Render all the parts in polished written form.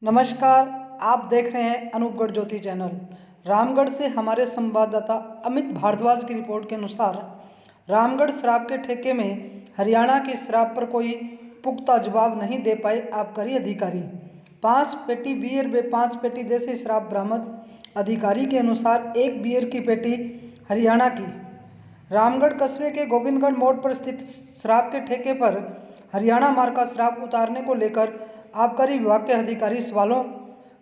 नमस्कार, आप देख रहे हैं अनूपगढ़ ज्योति चैनल। रामगढ़ से हमारे संवाददाता अमित भारद्वाज की रिपोर्ट के अनुसार रामगढ़ शराब के ठेके में हरियाणा की शराब पर कोई पुख्ता जवाब नहीं दे पाए आबकारी अधिकारी। 5 पेटी बियर व 5 पेटी देसी शराब बरामद। अधिकारी के अनुसार एक बियर की पेटी हरियाणा की। रामगढ़ कस्बे के गोविंदगढ़ मोड़ पर स्थित शराब के ठेके पर हरियाणा मार्का शराब उतारने को लेकर आबकारी विभाग के अधिकारी सवालों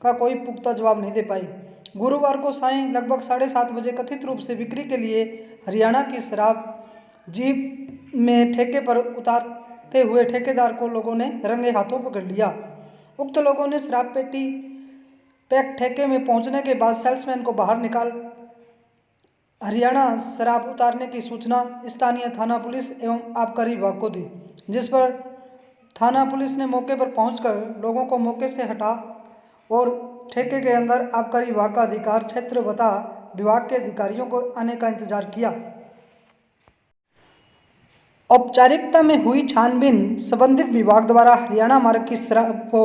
का कोई पुख्ता जवाब नहीं दे पाए। गुरुवार को सायं लगभग 7:30 बजे कथित रूप से बिक्री के लिए हरियाणा की शराब जीप में ठेके पर उतारते हुए ठेकेदार को लोगों ने रंगे हाथों पकड़ लिया। उक्त लोगों ने शराब पेटी पैक ठेके में पहुंचने के बाद सेल्समैन को बाहर निकाल हरियाणा शराब उतारने की सूचना स्थानीय थाना पुलिस एवं आबकारी विभाग को दी, जिस पर थाना पुलिस ने मौके पर पहुंचकर लोगों को मौके से हटा और ठेके के अंदर आबकारी विभाग का अधिकार क्षेत्र बता विभाग के अधिकारियों को आने का इंतजार किया। औपचारिकता में हुई छानबीन संबंधित विभाग द्वारा हरियाणा मार्ग की शराब को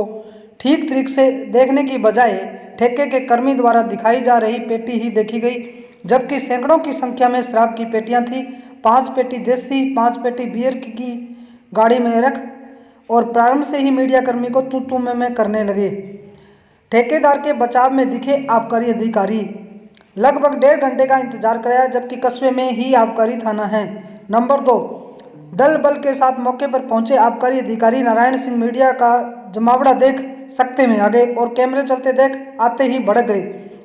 ठीक तरीके से देखने की बजाय ठेके के कर्मी द्वारा दिखाई जा रही पेटी ही देखी गई, जबकि सैकड़ों की संख्या में शराब की पेटियां थी। 5 पेटी देसी 5 पेटी बियर की गाड़ी में रख और प्रारंभ से ही मीडिया कर्मी को तू मैं करने लगे। ठेकेदार के बचाव में दिखे आबकारी अधिकारी। लगभग 1.5 घंटे का इंतजार कराया, जबकि कस्बे में ही आबकारी थाना है। नंबर 2, दल बल के साथ मौके पर पहुंचे आबकारी अधिकारी नारायण सिंह मीडिया का जमावड़ा देख सकते में आ गए और कैमरे चलते देख आते ही भड़क गए।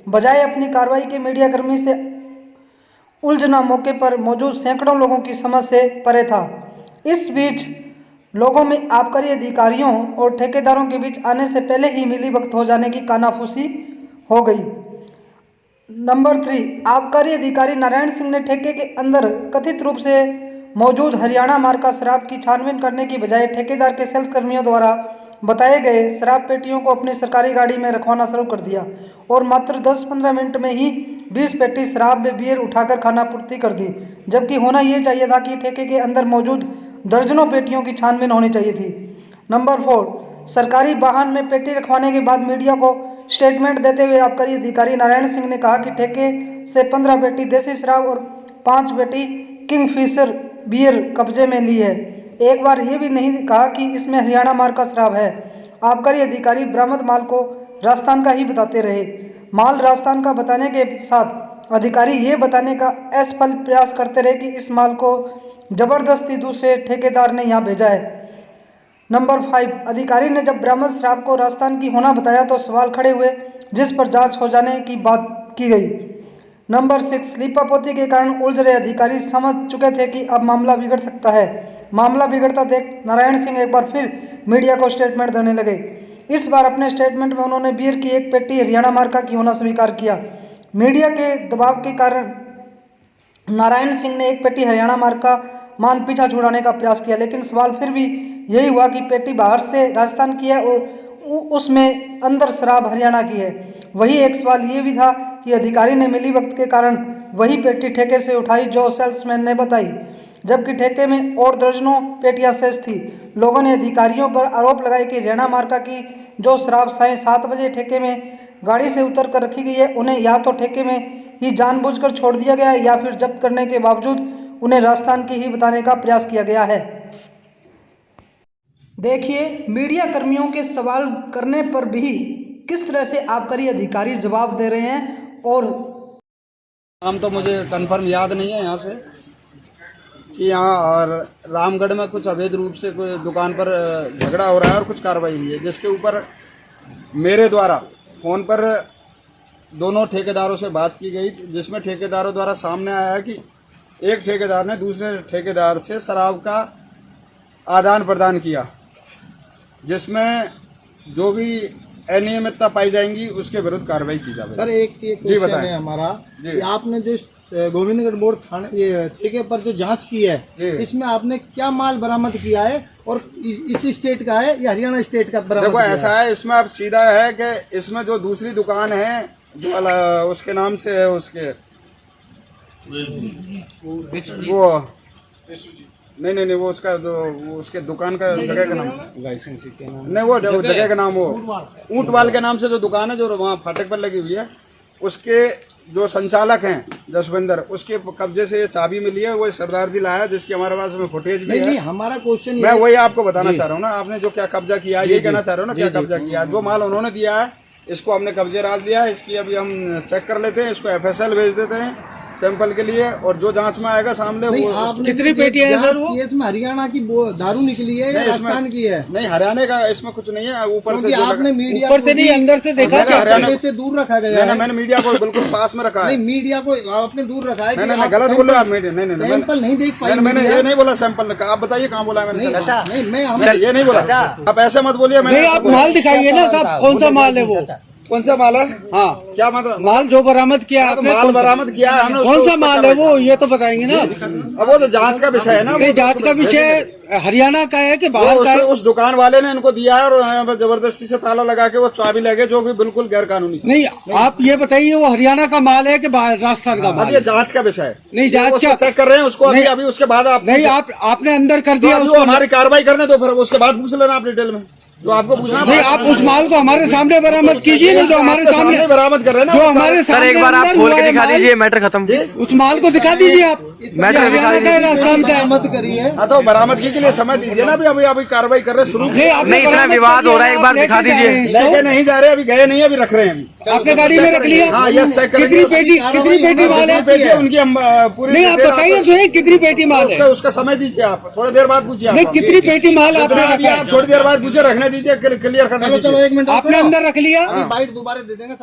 बजाय अपनी कार्रवाई के मीडिया कर्मी से उलझना मौके पर मौजूद सैकड़ों लोगों की समझ से परे था। इस बीच लोगों में आबकारी अधिकारियों और ठेकेदारों के बीच आने से पहले ही मिलीभगत हो जाने की कानाफूसी हो गई। नंबर 3, आबकारी अधिकारी नारायण सिंह ने ठेके के अंदर कथित रूप से मौजूद हरियाणा मार्का शराब की छानबीन करने की बजाय ठेकेदार के सेल्स कर्मियों द्वारा बताए गए शराब पेटियों को अपनी सरकारी गाड़ी में रखवाना शुरू कर दिया और मात्र 10-15 मिनट में ही 20 पेटी शराब में बियर उठाकर खानापूर्ति कर दी, जबकि होना ये चाहिए था कि ठेके के अंदर मौजूद दर्जनों पेटियों की छानबीन होनी चाहिए थी। नंबर 4, सरकारी वाहन में पेटी रखवाने के बाद मीडिया को स्टेटमेंट देते हुए आबकारी अधिकारी नारायण सिंह ने कहा कि ठेके से 15 पेटी देसी शराब और 5 पेटी किंगफिशर बियर कब्जे में ली है। एक बार ये भी नहीं कहा कि इसमें हरियाणा मार्का शराब है। आबकारी अधिकारी बरामद माल को राजस्थान का ही बताते रहे। माल राजस्थान का बताने के साथ अधिकारी ये बताने का असफल प्रयास करते रहे कि इस माल को जबरदस्ती दूसरे ठेकेदार ने यहाँ भेजा है। नंबर 5, अधिकारी ने जब बरामद शराब को राजस्थान की होना बताया तो सवाल खड़े हुए, जिस पर जांच हो जाने की बात की गई। नंबर 6, लीपापोती के कारण उलझ रहे अधिकारी समझ चुके थे कि अब मामला बिगड़ सकता है। मामला बिगड़ता देख नारायण सिंह एक बार फिर मीडिया को स्टेटमेंट देने लगे। इस बार अपने स्टेटमेंट में उन्होंने बियर की एक पेटी हरियाणा मार्का की होना स्वीकार किया। मीडिया के दबाव के कारण नारायण सिंह ने एक पेटी हरियाणा मार्का मान पीछा छुड़ाने का प्रयास किया, लेकिन सवाल फिर भी यही हुआ कि पेटी बाहर से राजस्थान की है और उसमें अंदर शराब हरियाणा की है। वही एक सवाल ये भी था कि अधिकारी ने मिलीभगत के कारण वही पेटी ठेके से उठाई जो सेल्समैन ने बताई, जबकि ठेके में और दर्जनों पेटियां शेष थी। लोगों ने अधिकारियों पर आरोप लगाया कि हरियाणा मार्का की जो शराब सायं 7 बजे ठेके में गाड़ी से उतर कर रखी गई है, उन्हें या तो ठेके में ही जानबूझकर छोड़ दिया गया है या फिर जब्त करने के बावजूद उन्हें राजस्थान की ही बताने का प्रयास किया गया है। देखिए मीडिया कर्मियों के सवाल करने पर भी किस तरह से आबकारी अधिकारी जवाब दे रहे हैं। और नाम तो मुझे कंफर्म याद नहीं है यहाँ से कि यहाँ और रामगढ़ में कुछ अवैध रूप से कोई दुकान पर झगड़ा हो रहा है और कुछ कार्रवाई हुई है, जिसके ऊपर मेरे द्वारा फोन पर दोनों ठेकेदारों से बात की गई, जिसमें ठेकेदारों द्वारा सामने आया है कि एक ठेकेदार ने दूसरे ठेकेदार से शराब का आदान प्रदान किया, जिसमें जो भी अनियमितता पाई जाएंगी उसके विरुद्ध कार्रवाई की जाएगी। सर एक क्वेश्चन है हमारा कि आपने जो गोविंदगढ़ मोड़ थाने ये ठेके पर जो जांच की है, इसमें आपने क्या माल बरामद किया है और इस स्टेट का है या हरियाणा स्टेट का बरामद? देखो ऐसा है, इसमें अब सीधा है कि इसमें जो दूसरी दुकान है जो उसके नाम से है, उसके वो नहीं वो उसका वो उसके दुकान का जगह का नाम नहीं, वो जगह का नाम वो ऊंटवाल के नाम से जो दुकान है जो वहाँ फाटक पर लगी हुई है, उसके जो संचालक हैं जसविंदर, उसके कब्जे से ये चाबी मिली है, वो सरदार जी लाया, जिसकी हमारे पास में फुटेज भी है। नहीं हमारा क्वेश्चन मैं वही आपको बताना चाह रहा हूँ ना, आपने जो क्या कब्जा किया है, यही कहना चाह रहे हो ना, क्या कब्जा किया है। जो माल उन्होंने दिया है इसको हमने कब्जे राज लिया है, इसकी अभी हम चेक कर लेते हैं, इसको FSL भेज देते हैं सैंपल के लिए, और जो जांच में आएगा सामने वो कितनी पेटियां हैं सर? वो इसमें हरियाणा की दारू निकली है या राजस्थान की है? नहीं, हरियाणा का इसमें कुछ नहीं है। ऊपर से आपने मीडिया ऊपर से नहीं अंदर से देखा, हरियाणा से दूर रखा गया है। मैंने मीडिया को बिल्कुल पास में रखा है। नहीं, मीडिया को आपने दूर रखा है। नहीं, गलत बोल रहे हो आप। मीडिया नहीं, सैंपल नहीं देख पाई। मैंने ये नहीं बोला सैंपल, आप बताइए कहाँ बोला है मैंने? नहीं, मैं ये नहीं बोला, आप ऐसे मत बोलिए। नहीं, आप माल दिखाइए ना साहब, कौन सा माल है वो? कौन सा माल है? हाँ, क्या मतलब माल जो बरामद किया आपने? माल बरामद किया है हमने, कौन सा माल है वो, ये तो बताएंगे ना। अब वो तो जांच का विषय है ना। नहीं, जांच का विषय हरियाणा का है कि बाहर का है? उस दुकान वाले ने इनको दिया है और यहाँ पर जबरदस्ती से ताला लगा के वो चाबी लगे, जो कि बिल्कुल गैर कानूनी। नहीं, आप ये बताइए वो हरियाणा का माल है कि राजस्थान का अब माल? ये जांच का विषय है। नहीं, जांच क्या चेक कर रहे हैं उसको अभी उसके बाद आप नहीं, आपने अंदर कर दिया उसको, हमारी कार्रवाई करने दो, फिर उसके बाद पूछ लेना आप डिटेल में जो आपको पूछना। नहीं, आप उस माल को हमारे सामने बरामद कीजिए ना, जो हमारे सामने बरामद कर रहे हैं ना, जो हमारे सामने। एक बार आप खोल के दिखा दीजिए, मैटर खत्म। उस माल को दिखा दीजिए आप, हरियाणा का है राजस्थान का है? मत करिए। हाँ, तो बरामदगी के लिए समय दीजिए ना। अभी कार्रवाई कर रहे शुरू नहीं, इतना विवाद हो रहा है, एक बार दिखा दीजिए। लेके नहीं जा रहे, अभी गए नहीं, अभी रख रहे हैं। आपने गाड़ी में रख लिया? हाँ, यस, चेक कितनी पेटी माल है? पेटी उनकी हम पूरी नहीं, आप बताइए तो कितनी पेटी माल है? उसका समय दीजिए, आप थोड़ी देर बाद पूछिए। नहीं, कितनी पेटी माल आपने रखा है? आप थोड़ी देर बाद पूछे, रखने दीजिए, क्लियर करने दीजिए। चलो 1 मिनट आपने अंदर रख लिया? बाइट दोबारा दे देंगे।